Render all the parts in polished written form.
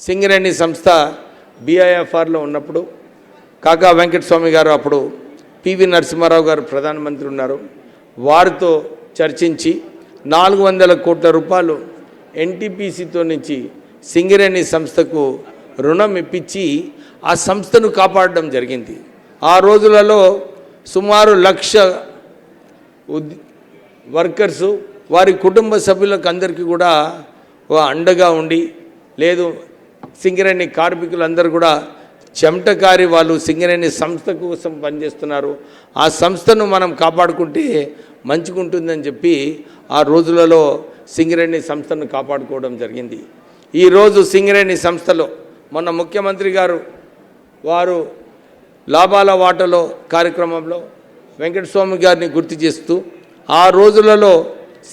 సింగరేణి సంస్థ BIFRలో ఉన్నప్పుడు కాకా వెంకటస్వామి గారు అప్పుడు పివి నరసింహారావు గారు ప్రధానమంత్రి ఉన్నారు. వారితో చర్చించి 400 కోట్ల రూపాయలు NTPCతో నుంచి సింగరేణి సంస్థకు రుణం ఇప్పించి ఆ సంస్థను కాపాడడం జరిగింది. ఆ రోజులలో సుమారు 1,00,000 వర్కర్సు వారి కుటుంబ సభ్యులకు అందరికీ కూడా అండగా ఉండి, లేదు సింగరేణి కార్మికులందరూ కూడా చెమటకారి వాళ్ళు సింగరేణి సంస్థ కోసం పనిచేస్తున్నారు, ఆ సంస్థను మనం కాపాడుకుంటే మంచిగుంటుందని చెప్పి ఆ రోజులలో సింగరేణి సంస్థను కాపాడుకోవడం జరిగింది. ఈరోజు సింగరేణి సంస్థలో మొన్న ముఖ్యమంత్రి గారు వారు లాభాల వాటలో కార్యక్రమంలో వెంకటస్వామి గారిని గుర్తు చేస్తూ ఆ రోజులలో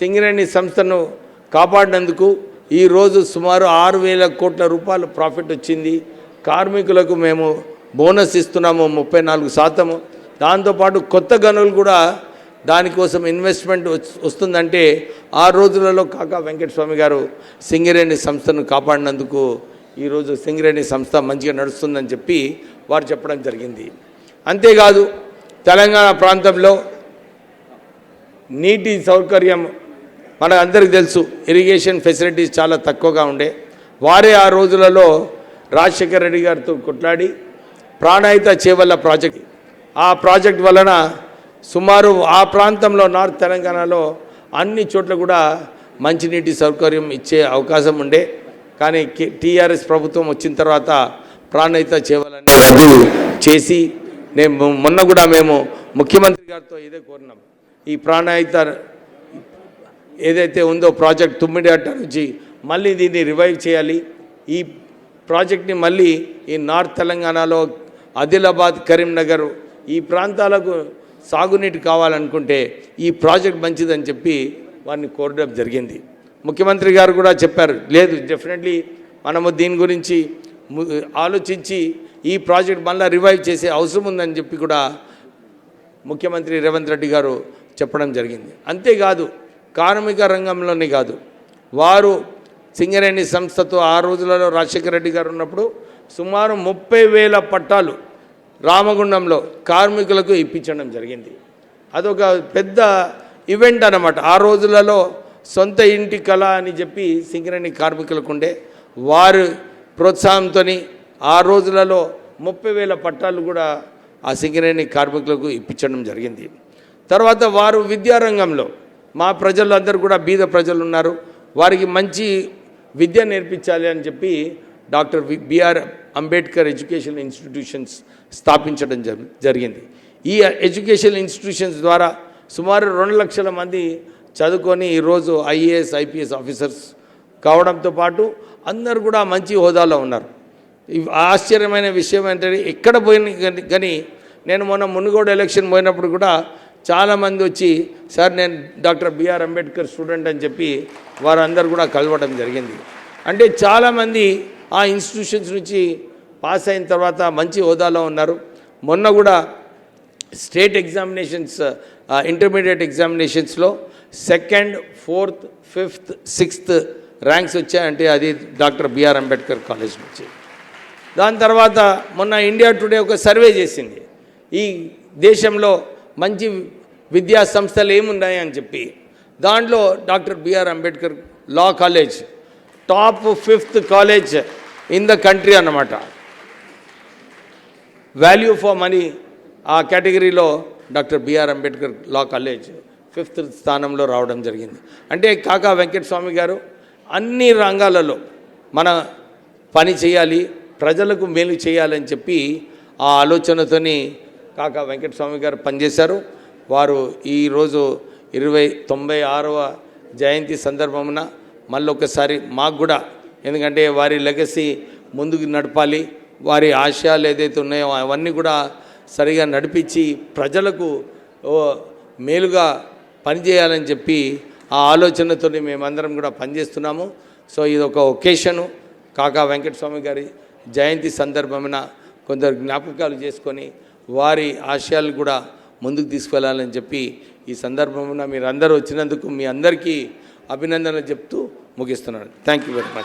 సింగరేణి సంస్థను కాపాడినందుకు ఈరోజు సుమారు 6,000 కోట్ల రూపాయలు ప్రాఫిట్ వచ్చింది. కార్మికులకు మేము బోనస్ ఇస్తున్నాము 34%. దాంతోపాటు కొత్త గనులు కూడా దానికోసం ఇన్వెస్ట్మెంట్ వస్తుందంటే ఆ రోజులలో కాకా వెంకటస్వామి గారు సింగరేణి సంస్థను కాపాడినందుకు ఈరోజు సింగరేణి సంస్థ మంచిగా నడుస్తుందని చెప్పి వారు చెప్పడం జరిగింది. అంతేకాదు తెలంగాణ ప్రాంతంలో నీటి సౌకర్యం మన అందరికీ తెలుసు, ఇరిగేషన్ ఫెసిలిటీస్ చాలా తక్కువగా ఉండే. వారే ఆ రోజులలో రాజశేఖర రెడ్డి గారితో కొట్లాడి ప్రాణహిత చేవల్ల ప్రాజెక్ట్, ఆ ప్రాజెక్ట్ వలన సుమారు ఆ ప్రాంతంలో నార్త్ తెలంగాణలో అన్ని చోట్ల కూడా మంచినీటి సౌకర్యం ఇచ్చే అవకాశం ఉండే. కానీ TRS ప్రభుత్వం వచ్చిన తర్వాత ప్రాణహిత చేవలని రద్దు చేసి మొన్న కూడా మేము ముఖ్యమంత్రి గారితో ఇదే కోరినాం. ఈ ప్రాణహిత ఏదైతే ఉందో ప్రాజెక్ట్ తుమ్మిడిహట్ట నుంచి మళ్ళీ దీన్ని రివైవ్ చేయాలి. ఈ ప్రాజెక్ట్ని మళ్ళీ ఈ నార్త్ తెలంగాణలో ఆదిలాబాద్, కరీంనగర్ ఈ ప్రాంతాలకు సాగునీటి కావాలనుకుంటే ఈ ప్రాజెక్ట్ మంచిదని చెప్పి వారిని కోరడం జరిగింది. ముఖ్యమంత్రి గారు కూడా చెప్పారు, లేదు డెఫినెట్లీ మనము దీని గురించి ఆలోచించి ఈ ప్రాజెక్ట్ మళ్ళీ రివైవ్ చేసే అవసరం ఉందని చెప్పి కూడా ముఖ్యమంత్రి రేవంత్ రెడ్డి గారు చెప్పడం జరిగింది. అంతేకాదు కార్మిక రంగంలోనే కాదు, వారు సింగరేణి సంస్థతో ఆ రోజులలో రాజశేఖర రెడ్డి గారు ఉన్నప్పుడు సుమారు 30,000 పట్టాలు రామగుండంలో కార్మికులకు ఇప్పించడం జరిగింది. అదొక పెద్ద ఈవెంట్ అన్నమాట. ఆ రోజులలో సొంత ఇంటి కళ అని చెప్పి సింగరేణి కార్మికులకు ఉండే. వారు ప్రోత్సాహంతో ఆ రోజులలో 30,000 పట్టాలు కూడా ఆ సింగరేణి కార్మికులకు ఇప్పించడం జరిగింది. తర్వాత వారు విద్యారంగంలో మా ప్రజలందరూ కూడా బీద ప్రజలు ఉన్నారు, వారికి మంచి విద్య నేర్పించాలి అని చెప్పి doctor BR Ambedkar education institutions స్థాపించడం జరిగింది. ఈ ఎడ్యుకేషన్ ఇన్స్టిట్యూషన్స్ ద్వారా సుమారు 2 లక్షల మంది చదువుకొని ఈరోజు IAS IPS ఆఫీసర్స్ కావడంతో పాటు అందరు కూడా మంచి హోదాలో ఉన్నారు. ఆశ్చర్యమైన విషయం ఏంటంటే ఎక్కడ పోయిన కానీ నేను మొన్న మునుగోడు ఎలక్షన్ పోయినప్పుడు కూడా చాలామంది వచ్చి సార్ నేను డాక్టర్ బిఆర్ అంబేద్కర్ స్టూడెంట్ అని చెప్పి వారందరూ కూడా కలవడం జరిగింది. అంటే చాలామంది ఆ ఇన్స్టిట్యూషన్స్ నుంచి పాస్ అయిన తర్వాత మంచి హోదాలో ఉన్నారు. మొన్న కూడా స్టేట్ ఎగ్జామినేషన్స్ ఇంటర్మీడియట్ ఎగ్జామినేషన్స్లో 2nd, 4th, 5th, 6th ranks వచ్చాయంటే అది డాక్టర్ బిఆర్ అంబేద్కర్ కాలేజ్ నుంచి. దాని తర్వాత మొన్న ఇండియా టుడే ఒక సర్వే చేసింది, ఈ దేశంలో మంచి విద్యా సంస్థలు ఏమున్నాయి అని చెప్పి. దాంట్లో doctor BR Ambedkar law college top 5th college in the country అన్నమాట. వాల్యూ ఫర్ మనీ ఆ కేటగిరీలో doctor BR Ambedkar law college 5th స్థానంలో రావడం జరిగింది. అంటే కాకా వెంకటస్వామి గారు అన్ని రంగాలలో మన పని చేయాలి, ప్రజలకు మేలు చేయాలని చెప్పి ఆ ఆలోచనతోని కాకా వెంకటస్వామి గారు పనిచేశారు. వారు ఈరోజు 96వ జయంతి సందర్భమున మళ్ళొకసారి మాకు కూడా, ఎందుకంటే వారి లెగసీ ముందుకు నడపాలి, వారి ఆశయాలు ఏదైతే ఉన్నాయో అవన్నీ కూడా సరిగా నడిపించి ప్రజలకు మేలుగా పనిచేయాలని చెప్పి ఆ ఆలోచనతో మేమందరం కూడా పనిచేస్తున్నాము. సో ఇది ఒక ఒకేషను, కాకా వెంకటస్వామి గారి జయంతి సందర్భమున కొందరు జ్ఞాపకాలు చేసుకొని వారి ఆశయాలు కూడా ముందుకు తీసుకెళ్లాలని చెప్పి ఈ సందర్భమున మీరందరూ వచ్చినందుకు మీ అందరికీ అభినందనలు చెప్తూ ముగిస్తున్నాను. Thank you very much.